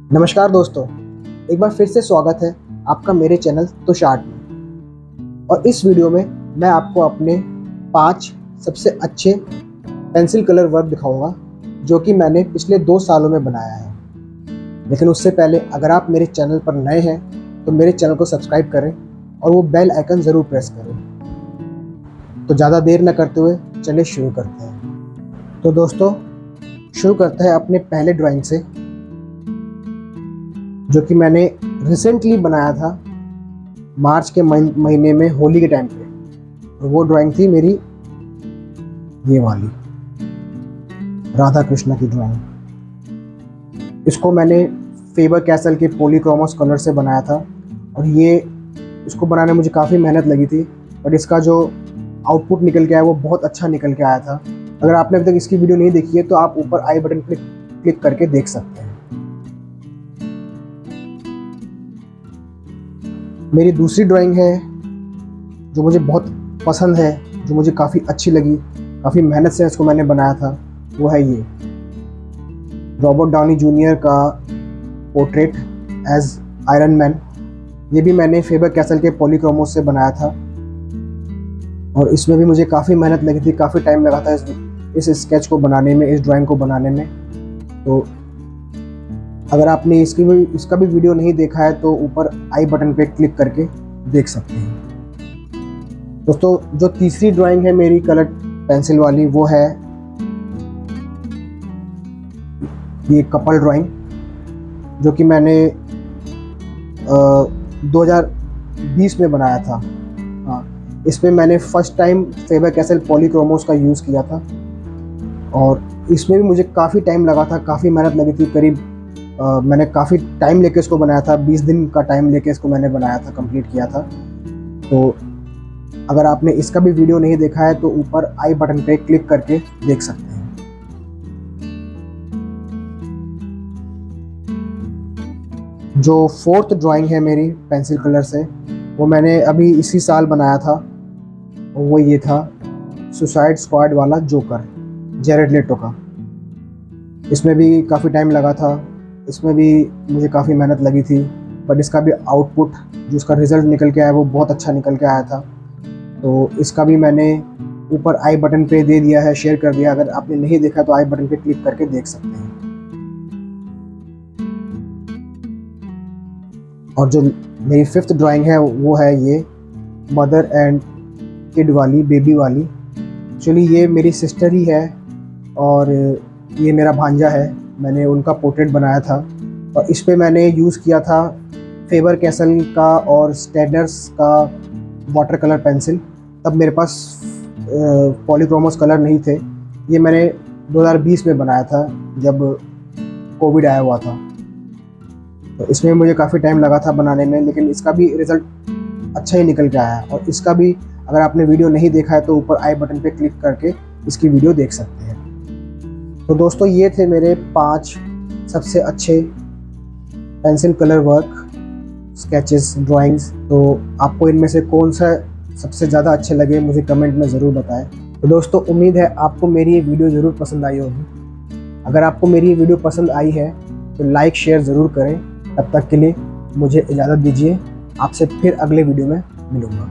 नमस्कार दोस्तों, एक बार फिर से स्वागत है आपका मेरे चैनल तुषार में। और इस वीडियो में मैं आपको अपने 5 सबसे अच्छे पेंसिल कलर वर्क दिखाऊंगा जो कि मैंने पिछले 2 सालों में बनाया है। लेकिन उससे पहले अगर आप मेरे चैनल पर नए हैं तो मेरे चैनल को सब्सक्राइब करें और वो बेल आइकन ज़रूर प्रेस करें। तो ज़्यादा देर न करते हुए चलिए शुरू करते हैं। तो दोस्तों, शुरू करते हैं अपने पहले ड्राइंग से, जो कि मैंने रिसेंटली बनाया था मार्च के महीने में, होली के टाइम पे। और वो ड्राइंग थी मेरी ये वाली राधा कृष्ण की ड्राइंग। इसको मैंने फेबर कैसल के पॉलीक्रोमस कलर से बनाया था और इसको बनाने में मुझे काफ़ी मेहनत लगी थी, बट इसका जो आउटपुट निकल के आया वो बहुत अच्छा निकल के आया था। अगर आपने अभी तक इसकी वीडियो नहीं देखी है तो आप ऊपर आई बटन पर क्लिक करके देख सकते हैं। मेरी दूसरी ड्राइंग है जो मुझे बहुत पसंद है, जो मुझे काफ़ी अच्छी लगी, काफ़ी मेहनत से इसको मैंने बनाया था, वो है ये रॉबर्ट डाउनी जूनियर का पोर्ट्रेट एज आयरन मैन। ये भी मैंने फेबर कैसल के पॉलीक्रोमोस से बनाया था और इसमें भी मुझे काफ़ी मेहनत लगी थी, काफ़ी टाइम लगा था इस स्केच को बनाने में, इस ड्राइंग को बनाने में। तो अगर आपने इसका भी वीडियो नहीं देखा है तो ऊपर आई बटन पे क्लिक करके देख सकते हैं। दोस्तों, जो तीसरी ड्राइंग है मेरी कलर पेंसिल वाली, वो है ये कपल ड्राइंग, जो कि मैंने 2020 में बनाया था। हाँ, इसमें मैंने फर्स्ट टाइम फेबर कैसल पॉलीक्रोमोस का यूज़ किया था और इसमें भी मुझे काफ़ी टाइम लगा था, काफ़ी मेहनत लगी थी। करीब मैंने काफ़ी टाइम लेके इसको बनाया था, 20 दिन का टाइम लेके इसको मैंने बनाया था, कंप्लीट किया था। तो अगर आपने इसका भी वीडियो नहीं देखा है तो ऊपर आई बटन पे क्लिक करके देख सकते हैं। जो फोर्थ ड्राइंग है मेरी पेंसिल कलर से, वो मैंने अभी इसी साल बनाया था और वो ये था सुसाइड स्क्वाड वाला जोकर, जेरेड लेटो का। इसमें भी काफ़ी टाइम लगा था, इसमें भी मुझे काफ़ी मेहनत लगी थी, बट इसका भी आउटपुट, जो इसका रिज़ल्ट निकल के आया, वो बहुत अच्छा निकल के आया था। तो इसका भी मैंने ऊपर आई बटन पे दे दिया है, शेयर कर दिया। अगर आपने नहीं देखा तो आई बटन पे क्लिक करके देख सकते हैं। और जो मेरी फिफ्थ ड्राइंग है वो है ये मदर एंड किड वाली, बेबी वाली। एक्चुअली ये मेरी सिस्टर ही है और ये मेरा भांजा है। मैंने उनका पोर्ट्रेट बनाया था और इस पे मैंने यूज़ किया था फेबर कैसल का और स्टेडलर्स का वाटर कलर पेंसिल। तब मेरे पास पॉलीक्रोमस कलर नहीं थे। ये मैंने 2020 में बनाया था जब कोविड आया हुआ था। तो इसमें मुझे काफ़ी टाइम लगा था बनाने में, लेकिन इसका भी रिज़ल्ट अच्छा ही निकल के आया। और इसका भी अगर आपने वीडियो नहीं देखा है तो ऊपर आई बटन पे क्लिक करके इसकी वीडियो देख सकते हैं। तो दोस्तों, ये थे मेरे 5 सबसे अच्छे pencil colour work, sketches, drawings. तो आपको इनमें से कौन सा सबसे ज़्यादा अच्छे लगे मुझे कमेंट में ज़रूर बताएं। तो दोस्तों, उम्मीद है आपको मेरी ये वीडियो ज़रूर पसंद आई होगी। अगर आपको मेरी ये वीडियो पसंद आई है तो लाइक शेयर ज़रूर करें। तब तक के लिए मुझे इजाज़त दीजिए, आपसे फिर अगले वीडियो में मिलूँगा।